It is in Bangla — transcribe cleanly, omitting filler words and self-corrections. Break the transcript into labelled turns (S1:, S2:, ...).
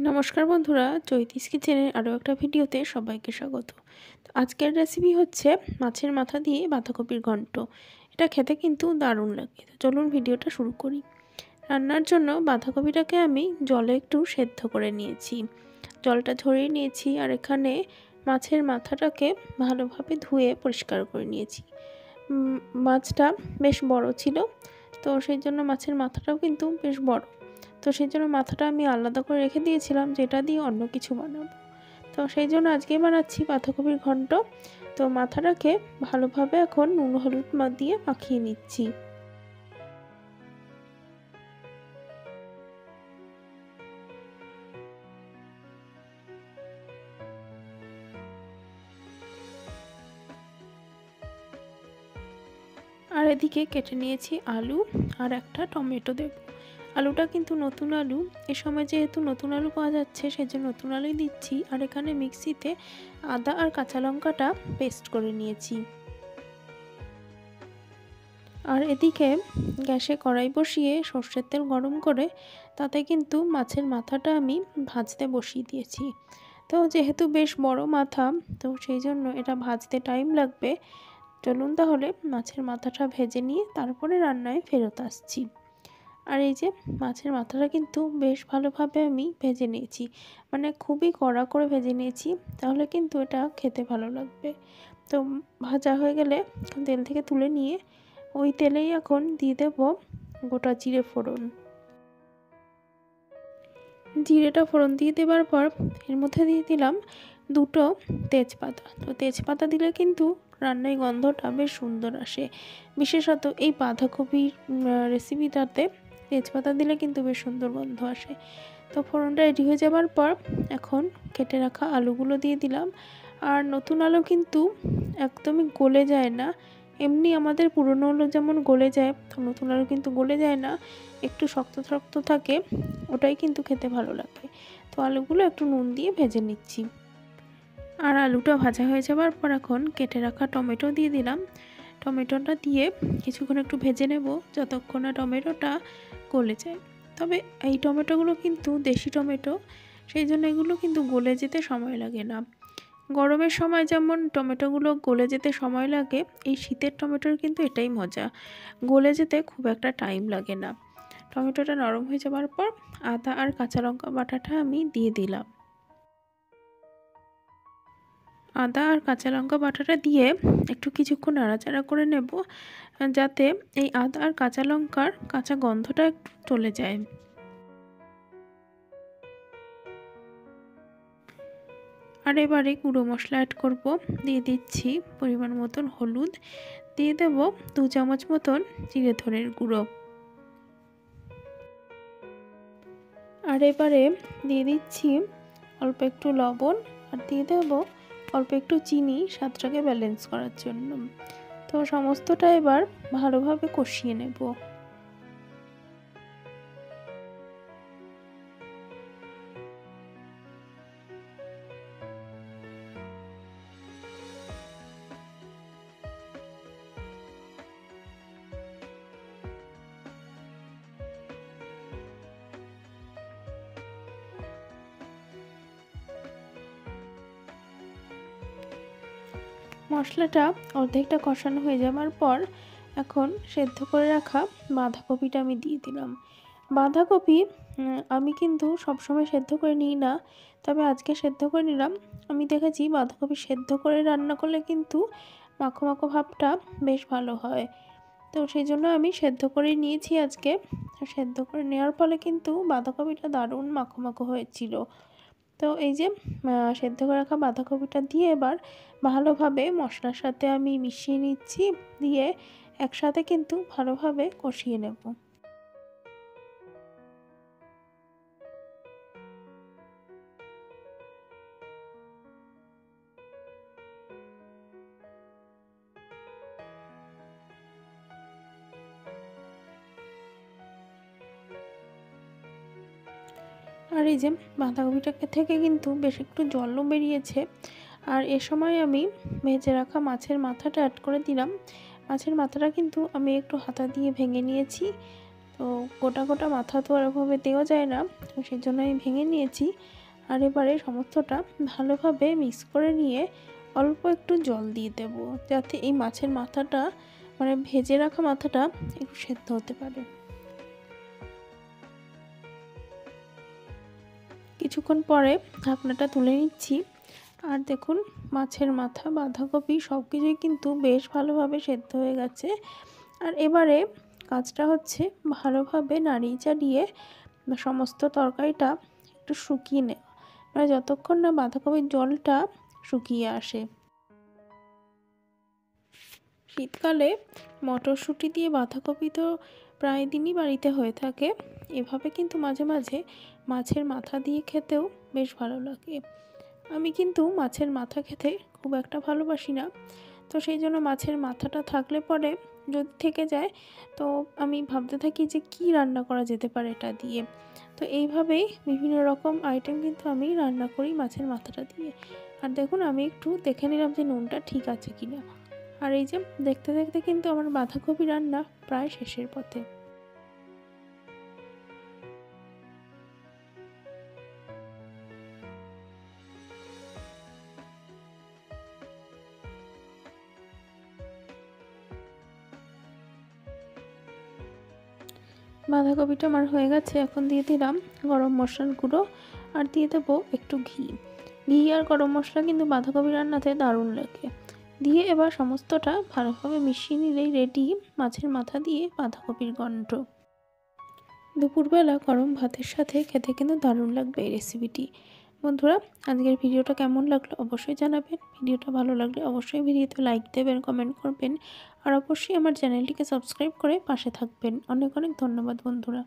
S1: নমস্কার বন্ধুরা, চৈতিস কিচেনের আরও একটা ভিডিওতে সবাইকে স্বাগত। তো আজকের রেসিপি হচ্ছে মাছের মাথা দিয়ে বাঁধাকপির ঘন্ট। এটা খেতে কিন্তু দারুণ লাগে। তো চলুন ভিডিওটা শুরু করি। রান্নার জন্য বাঁধাকপিটাকে আমি জলে একটু সেদ্ধ করে নিয়েছি, জলটা ঝরিয়ে নিয়েছি। আর এখানে মাছের মাথাটাকে ভালোভাবে ধুয়ে পরিষ্কার করে নিয়েছি। মাছটা বেশ বড় ছিল, তো সেই জন্য মাছের মাথাটাও কিন্তু বেশ বড়। তো সেই জন্য মাথাটা আমি আলাদা করে রেখে দিয়েছিলাম, যেটা দিয়ে অন্য কিছু বানাবো। তো সেই জন্য আজকে বানাচ্ছি বাঁধাকপির ঘন্ট। তো মাথাটাকে ভালোভাবে এখন নুন হলুদ দিয়ে মাখিয়ে নিচ্ছি। আর এদিকে কেটে নিয়েছি আলু আর একটা টমেটো দেব। আলুটা কিন্তু নতুন আলু, এ সময় যেহেতু নতুন আলু পাওয়া যাচ্ছে সেজন্য নতুন আলুই দিচ্ছি। আর এখানে মিক্সিতে আদা আর কাঁচা লঙ্কাটা পেস্ট করে নিয়েছি। আর এদিকে গ্যাসে কড়াই বসিয়ে সর্ষের তেল গরম করে তাতে কিন্তু মাছের মাথাটা আমি ভাজতে বসিয়ে দিয়েছি। তো যেহেতু বেশ বড় মাথা, তো সেই জন্য এটা ভাজতে টাইম লাগবে। চলুন তাহলে মাছের মাথাটা ভেজে নিয়ে তারপরে রান্নায় ফেরত আসছি। আর এই যে মাছের মাথাটা কিন্তু বেশ ভালোভাবে আমি ভেজে নিয়েছি, মানে খুবই কড়া করে ভেজে নিয়েছি, তাহলে কিন্তু এটা খেতে ভালো লাগবে। তো ভাজা হয়ে গেলে তেল থেকে তুলে নিয়ে ওই তেলেই এখন দিয়ে দেব গোটা জিরে ফোড়ন। জিরেটা ফোড়ন দিয়ে দেওয়ার পর এর মধ্যে দিয়ে দিলাম দুটো তেজপাতা। তো তেজপাতা দিলে কিন্তু রান্নায় গন্ধটা বেশ সুন্দর আসে, বিশেষত এই বাঁধাকপির রেসিপিটাতে তেজপাতা দিলে কিন্তু বেশ সুন্দর গন্ধ আসে। তো ফোড়নটা রেডি হয়ে যাওয়ার পর এখন কেটে রাখা আলুগুলো দিয়ে দিলাম। আর নতুন আলু কিন্তু একদমই গলে যায় না, এমনি আমাদের পুরনো আলু যেমন গলে যায়, তো নতুন আলু কিন্তু গলে যায় না, একটু শক্ত শক্ত থাকে, ওটাই কিন্তু খেতে ভালো লাগে। তো আলুগুলো একটু নুন দিয়ে ভেজে নিচ্ছি। আর আলুটা ভাজা হয়ে যাওয়ার পর এখন কেটে রাখা টমেটো দিয়ে দিলাম। টমেটোটা দিয়ে কিছুক্ষণ একটু ভেজে নেব যতক্ষণ না টমেটোটা গলে যায়। তবে এই টমেটোগুলো কিন্তু দেশি টমেটো, সেই জন্য এগুলো কিন্তু গলে যেতে সময় লাগে না। গরমের সময় যেমন টমেটোগুলো গলে যেতে সময় লাগে, এই শীতের টমেটোর কিন্তু এটাই মজা, গলে যেতে খুব একটা টাইম লাগে না। টমেটোটা নরম হয়ে যাওয়ার পর আদা আর কাঁচা লঙ্কা বাটাটা আমি দিয়ে দিলাম। আদা আর কাঁচা লঙ্কা বাটাটা দিয়ে একটু কিছুক্ষণ নাড়াচাড়া করে নেব, যাতে এই আদা আর কাঁচা লঙ্কার কাঁচা গন্ধটা একটু চলে যায়। আর এবারে গুঁড়ো মশলা অ্যাড করব। দিয়ে দিচ্ছি পরিমাণ মতন হলুদ, দিয়ে দেব 2 চামচ মতন জিরে ধনের গুঁড়ো। আর এবারে দিয়ে দিচ্ছি অল্প একটু লবণ, আর দিয়ে দেব অল্প একটু চিনি স্বাদটাকে ব্যালেন্স করার জন্য। তো সমস্তটা এবার ভালোভাবে কষিয়ে নেব। মশলাটা অর্ধেকটা কষানো হয়ে যাওয়ার পর এখন সেদ্ধ করে রাখা বাঁধাকপিটা আমি দিয়ে দিলাম। বাঁধাকপি আমি কিন্তু সবসময় সেদ্ধ করে নিই না, তবে আজকে সেদ্ধ করে নিলাম। আমি দেখেছি বাঁধাকপি সেদ্ধ করে রান্না করলে কিন্তু মাখো মাখো ভাবটা বেশ ভালো হয়। তো সেই জন্য আমি সেদ্ধ করেই নিয়েছি আজকে। সেদ্ধ করে নেওয়ার ফলে কিন্তু বাঁধাকপিটা দারুণ মাখো মাখো হয়েছিল। তো এই যে সেদ্ধ করে রাখা বাঁধাকপিটা দিয়ে এবার ভালোভাবে মশলার সাথে আমি মিশিয়ে নিচ্ছি, দিয়ে একসাথে কিন্তু ভালোভাবে কষিয়ে নেব। আর এই যে বাঁধাকপিটাকে থেকে কিন্তু বেশ একটু জলও বেরিয়েছে। আর এ সময় আমি ভেজে রাখা মাছের মাথাটা অ্যাড করে দিলাম। মাছের মাথাটা কিন্তু আমি একটু হাতা দিয়ে ভেঙে নিয়েছি। তো তো গোটা গোটা মাথা তো এরকমভাবে দেওয়া যায় না, তো সেই জন্য আমি ভেঙে নিয়েছি। আর এবারে সমস্তটা ভালোভাবে মিক্স করে নিয়ে অল্প একটু জল দিয়ে দেব, যাতে এই মাছের মাথাটা মানে ভেজে রাখা মাথাটা একটু সেদ্ধ হতে পারে। কিছুক্ষণ পরে ঢাকনাটা তুলে নিচ্ছি। আর দেখুন মাছের মাথা, বাঁধাকপি সব কিছুই কিন্তু বেশ ভালোভাবে সেদ্ধ হয়ে গেছে। আর এবারে কাজটা হচ্ছে ভালোভাবে নাড়িয়ে চাড়িয়ে সমস্ত তরকারিটা একটু শুকিয়ে নেওয়া, মানে যতক্ষণ না বাঁধাকপির জলটা শুকিয়ে আসে। শীতকালে মটরশুঁটি দিয়ে বাঁধাকপি তো প্রায় দিনই বাড়িতে হয়ে থাকে। এভাবে কিন্তু মাঝে মাঝে মাছের মাথা দিয়ে খেতেও বেশ ভালো লাগে। আমি কিন্তু মাছের মাথা খেতে খুব একটা ভালোবাসি না, তো সেই জন্য মাছের মাথাটা থাকলে পরে যদি থেকে যায় তো আমি ভাবতে থাকি যে কি রান্না করা যেতে পারে এটা দিয়ে। তো এইভাবেই বিভিন্ন রকম আইটেম কিন্তু আমি রান্না করি মাছের মাথাটা দিয়ে। আর দেখুন আমি একটু দেখে নিলাম যে নুনটা ঠিক আছে কিনা। আর এই যে দেখতে দেখতে কিন্তু আমার বাঁধাকপি রান্না প্রায় শেষের পথে। বাঁধাকপিটা আমার হয়ে গেছে। এখন দিয়ে দিলাম গরম মশলার গুঁড়ো আর দিয়ে দেবো একটু ঘি। ঘি আর গরম মশলা কিন্তু বাঁধাকপি রান্নাতে দারুণ লাগে। দিয়ে এবার সমস্তটা ভালোভাবে মিশিয়ে নিলেই রেডি মাছের মাথা দিয়ে বাঁধাকপির ঘন্ট। দুপুরবেলা গরম ভাতের সাথে খেতে কিন্তু দারুণ লাগবে এই রেসিপিটি। বন্ধুরা, আজকের ভিডিওটা কেমন লাগলো অবশ্যই জানাবেন। ভিডিওটা ভালো লাগলে অবশ্যই ভিডিওতে লাইক দেবেন, কমেন্ট করবেন আর অবশ্যই আমার চ্যানেলটিকে সাবস্ক্রাইব করে পাশে থাকবেন। অনেক অনেক ধন্যবাদ বন্ধুরা।